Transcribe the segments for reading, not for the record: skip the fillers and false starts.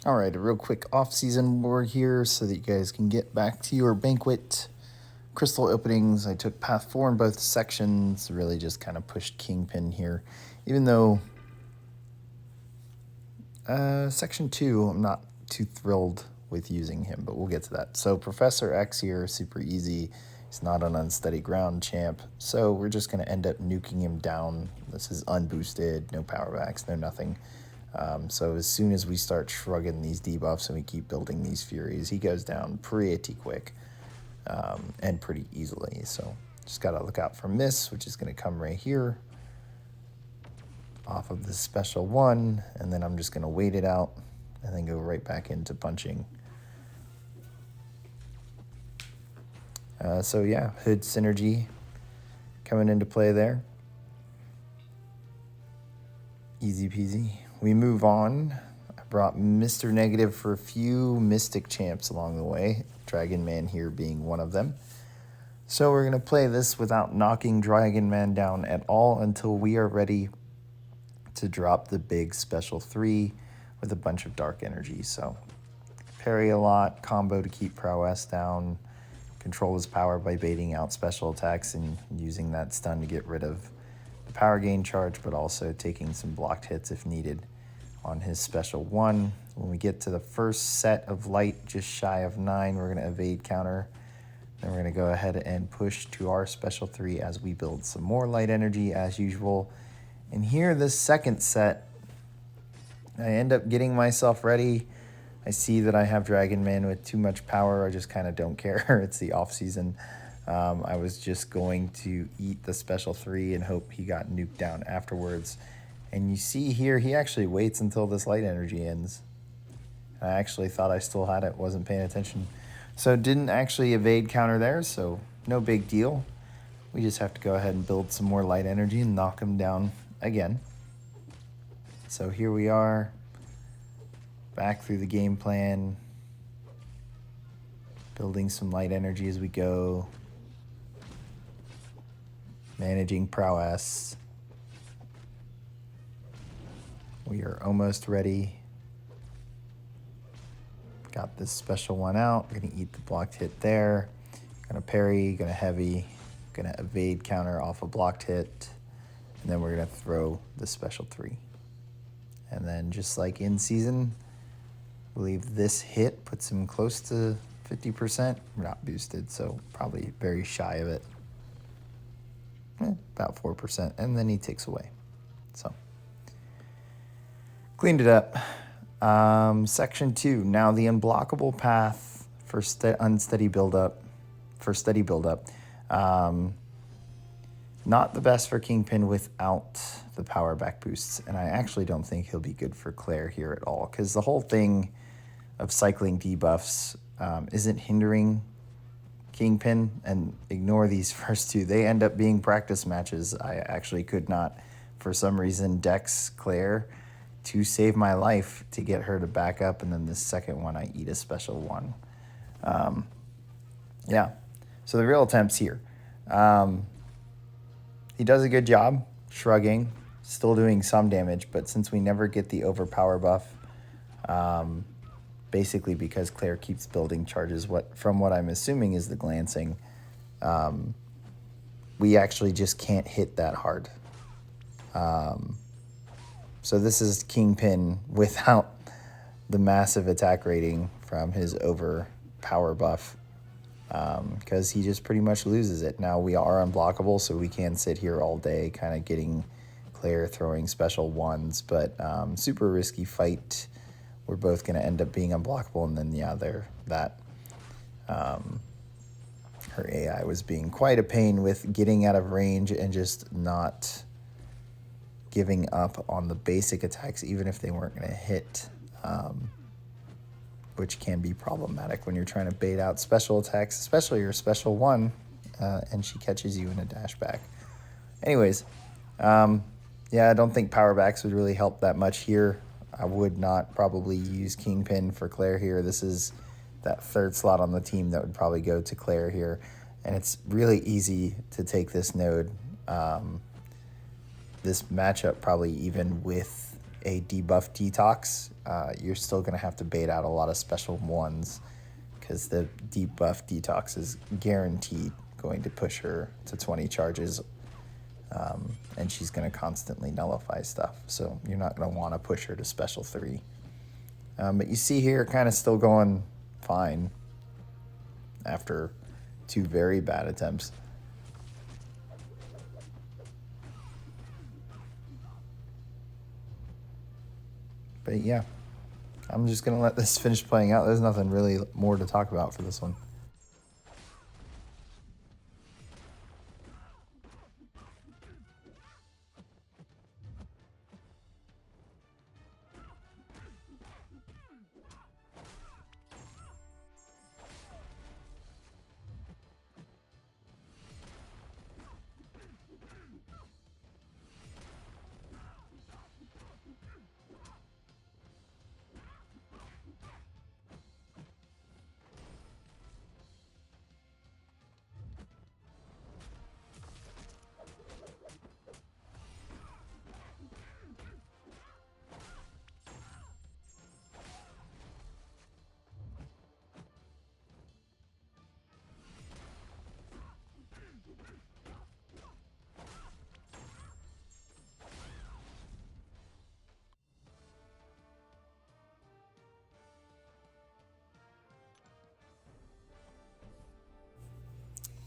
All right, a real quick off-season war here so that you guys can get back to your banquet. Crystal openings, I took path 4 in both sections, really just kind of pushed Kingpin here. Even though section 2, I'm not too thrilled with using him, but we'll get to that. So Professor X here, super easy. He's not an unsteady ground champ, so we're just going to end up nuking him down. This is unboosted, no power backs, no nothing. So as soon as we start shrugging these debuffs and we keep building these Furies, he goes down pretty quick and pretty easily. So just got to look out for Miss, which is going to come right here off of the special 1, and then I'm just going to wait it out and then go right back into punching. So yeah, Hood synergy coming into play there. Easy peasy. We move on. I brought Mr. Negative for a few Mystic champs along the way, Dragonman here being one of them. So we're going to play this without knocking Dragonman down at all until we are ready to drop the big special 3 with a bunch of dark energy. So parry a lot, combo to keep prowess down, control his power by baiting out special attacks and using that stun to get rid of the power gain charge, but also taking some blocked hits if needed on his special 1. When we get to the first set of light, just shy of 9, we're going to evade counter. Then we're going to go ahead and push to our special 3 as we build some more light energy as usual. And here, this second set, I end up getting myself ready. I see that I have Dragonman with too much power. I just kind of don't care. It's the off season. I was just going to eat the special 3 and hope he got nuked down afterwards. And you see here, he actually waits until this light energy ends. I actually thought I still had it, wasn't paying attention. So didn't actually evade counter there, so no big deal. We just have to go ahead and build some more light energy and knock him down again. So here we are, back through the game plan, building some light energy as we go, managing prowess. We are almost ready. Got this special 1 out. We're gonna eat the blocked hit there. Gonna parry, gonna heavy, gonna evade counter off a blocked hit, and then we're gonna throw the special 3. And then just like in season, I believe this hit puts him close to 50%. We're not boosted, so probably very shy of it. About 4%, and then he takes away. So cleaned it up. Section 2. Now the unblockable path for unsteady buildup. For steady buildup. Not the best for Kingpin without the power back boosts, and I actually don't think he'll be good for Claire here at all, because the whole thing of cycling debuffs isn't hindering Kingpin, and ignore these first 2. They end up being practice matches. I actually could not, for some reason, dex Claire to save my life to get her to back up, and then the second one I eat a special 1. Yeah, so the real attempt's here. He does a good job shrugging, still doing some damage, but since we never get the overpower buff, basically because Claire keeps building charges, from what I'm assuming is the glancing, we actually just can't hit that hard. So this is Kingpin without the massive attack rating from his overpower buff, because he just pretty much loses it. Now we are unblockable, so we can sit here all day kind of getting Claire throwing special 1s, but super risky fight. We're both going to end up being unblockable, and then yeah, her AI was being quite a pain with getting out of range and just not giving up on the basic attacks, even if they weren't going to hit, which can be problematic when you're trying to bait out special attacks, especially your special 1, and she catches you in a dash back. Anyways, yeah, I don't think power backs would really help that much here. I would not probably use Kingpin for Claire here. This is that 3rd slot on the team that would probably go to Claire here. And it's really easy to take this node. This matchup probably even with a debuff detox, you're still going to have to bait out a lot of special ones because the debuff detox is guaranteed going to push her to 20 charges, and she's going to constantly nullify stuff. So you're not going to want to push her to special 3. But you see here, kind of still going fine after 2 very bad attempts. But yeah, I'm just going to let this finish playing out. There's nothing really more to talk about for this one.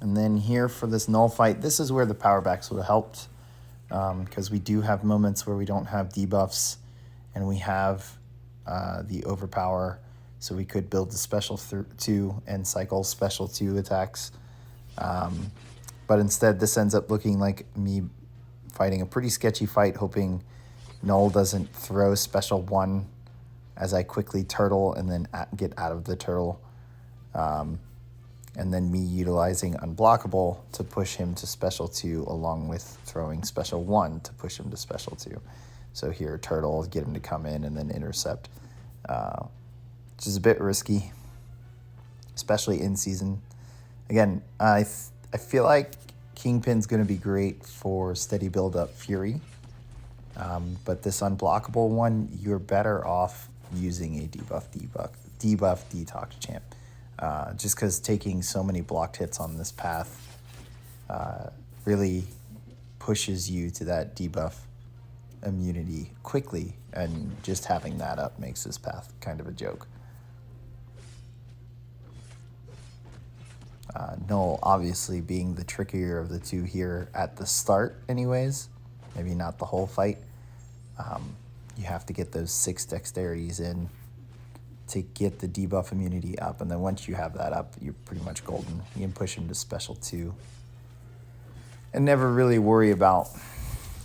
And then here for this Knull fight, this is where the power backs would have helped, because we do have moments where we don't have debuffs and we have the overpower, so we could build the special 2 and cycle special 2 attacks. But instead, this ends up looking like me fighting a pretty sketchy fight, hoping Knull doesn't throw special 1 as I quickly turtle and then get out of the turtle. And then me utilizing Unblockable to push him to special 2, along with throwing special 1 to push him to special 2. So here, turtle, get him to come in and then intercept, which is a bit risky, especially in season. Again, I feel like Kingpin's going to be great for steady build-up Fury, but this Unblockable one, you're better off using a debuff detox champ. Just because taking so many blocked hits on this path really pushes you to that debuff immunity quickly, and just having that up makes this path kind of a joke. Knull obviously being the trickier of the 2 here at the start anyways, maybe not the whole fight. You have to get those 6 dexterities in to get the debuff immunity up, and then once you have that up, you're pretty much golden. You can push him to special 2 and never really worry about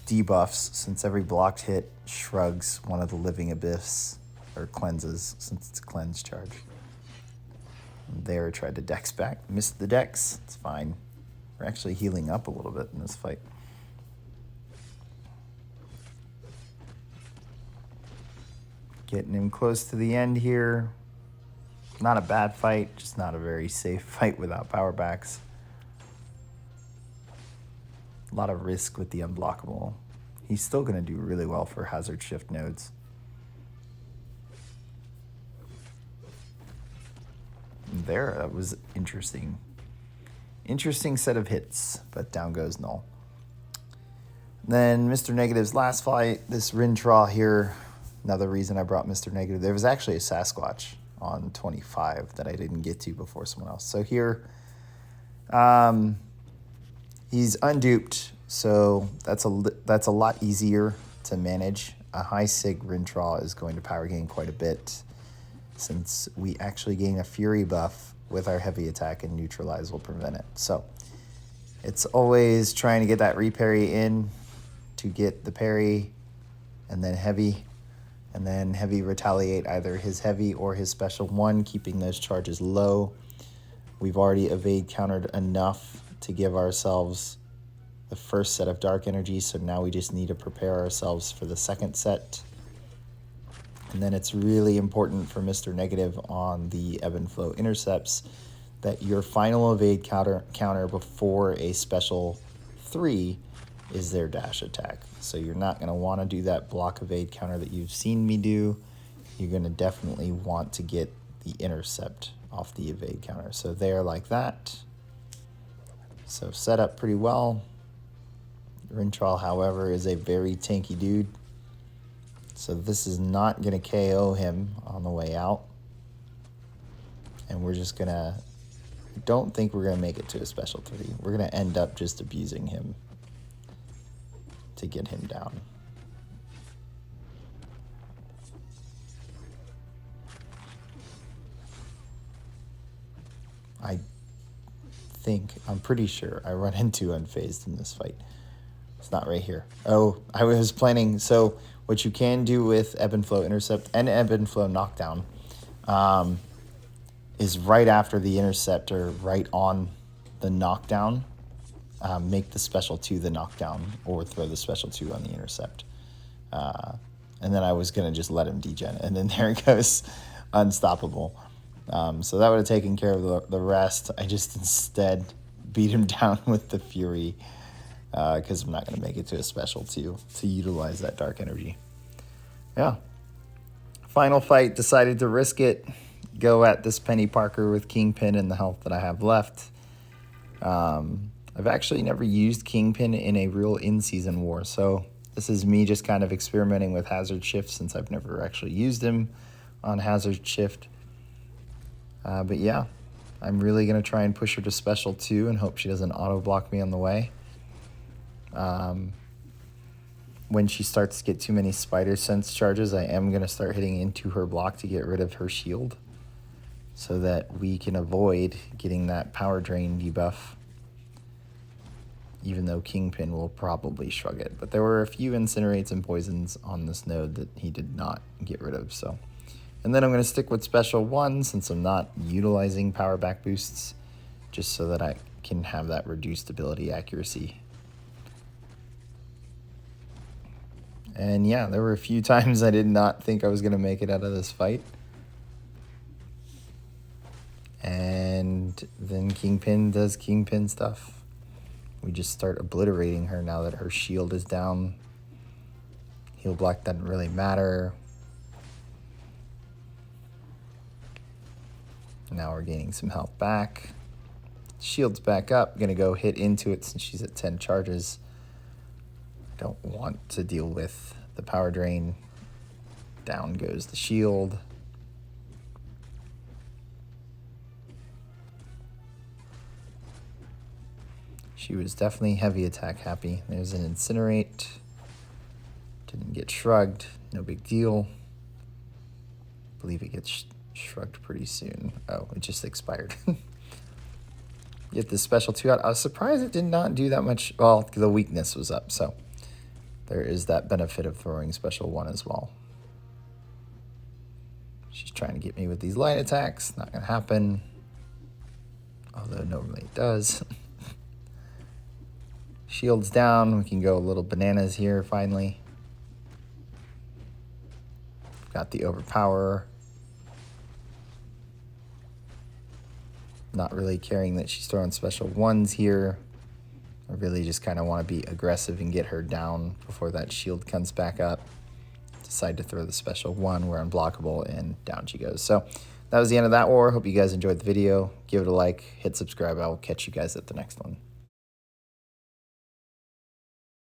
debuffs, since every blocked hit shrugs one of the living abyss, or cleanses, since it's a cleanse charge. And there, tried to dex back, missed the dex. It's fine. We're actually healing up a little bit in this fight. Getting him close to the end here. Not a bad fight, just not a very safe fight without power backs. A lot of risk with the Unblockable. He's still going to do really well for hazard shift nodes. And there, that was interesting. Interesting set of hits, but down goes Knull. Then Mr. Negative's last fight, this Rintrah here. Another reason I brought Mr. Negative. There was actually a Sasquatch on 25 that I didn't get to before someone else. So here, he's unduped, so that's a lot easier to manage. A high sig Rintrah is going to power gain quite a bit, since we actually gain a Fury buff with our heavy attack, and Neutralize will prevent it. So it's always trying to get that reparry in to get the parry, and then heavy. And then heavy retaliate either his heavy or his special 1, keeping those charges low. We've already evade countered enough to give ourselves the first set of dark energy, so now we just need to prepare ourselves for the second set. And then it's really important for Mr. Negative on the ebb and flow intercepts that your final evade counter before a special 3 is their dash attack. So you're not going to want to do that block evade counter that you've seen me do. You're going to definitely want to get the intercept off the evade counter. So there, like that. So set up pretty well. Rintrah, however, is a very tanky dude. So this is not going to KO him on the way out. And we're just going to... don't think we're going to make it to a special 3. We're going to end up just abusing him to get him down. I'm pretty sure I run into Unfazed in this fight. It's not right here. Oh, I was planning. So what you can do with Ebb and Flow Intercept and Ebb and Flow Knockdown is right after the intercept or right on the knockdown, make the special 2 the knockdown or throw the special 2 on the intercept. And then I was going to just let him degen. And then there it goes, unstoppable. So that would have taken care of the rest. I just instead beat him down with the Fury because I'm not going to make it to a special 2 to utilize that Dark Energy. Yeah. Final fight, decided to risk it. Go at this Peni Parker with Kingpin and the health that I have left. I've actually never used Kingpin in a real in-season war, so this is me just kind of experimenting with Hazard Shift since I've never actually used him on Hazard Shift. But yeah, I'm really going to try and push her to special 2 and hope she doesn't auto-block me on the way. When she starts to get too many Spider Sense charges, I am going to start hitting into her block to get rid of her shield so that we can avoid getting that power drain debuff, even though Kingpin will probably shrug it. But there were a few Incinerates and Poisons on this node that he did not get rid of, so... And then I'm going to stick with Special 1 since I'm not utilizing power back boosts, just so that I can have that reduced ability accuracy. And yeah, there were a few times I did not think I was going to make it out of this fight. And then Kingpin does Kingpin stuff. We just start obliterating her now that her shield is down. Heal block doesn't really matter. Now we're gaining some health back. Shield's back up. Gonna go hit into it since she's at 10 charges. Don't want to deal with the power drain. Down goes the shield. She was definitely heavy attack happy. There's an Incinerate. Didn't get shrugged. No big deal. I believe it gets shrugged pretty soon. Oh, it just expired. Get the special 2 out. I was surprised it did not do that much. Well, the weakness was up, so there is that benefit of throwing special 1 as well. She's trying to get me with these light attacks. Not going to happen. Although normally it does. Shield's down. We can go a little bananas here finally. Got the overpower. Not really caring that she's throwing special 1s here. I really just kind of want to be aggressive and get her down before that shield comes back up. Decide to throw the special 1. We're unblockable, and down she goes. So that was the end of that war. Hope you guys enjoyed the video. Give it a like, hit subscribe. I will catch you guys at the next one.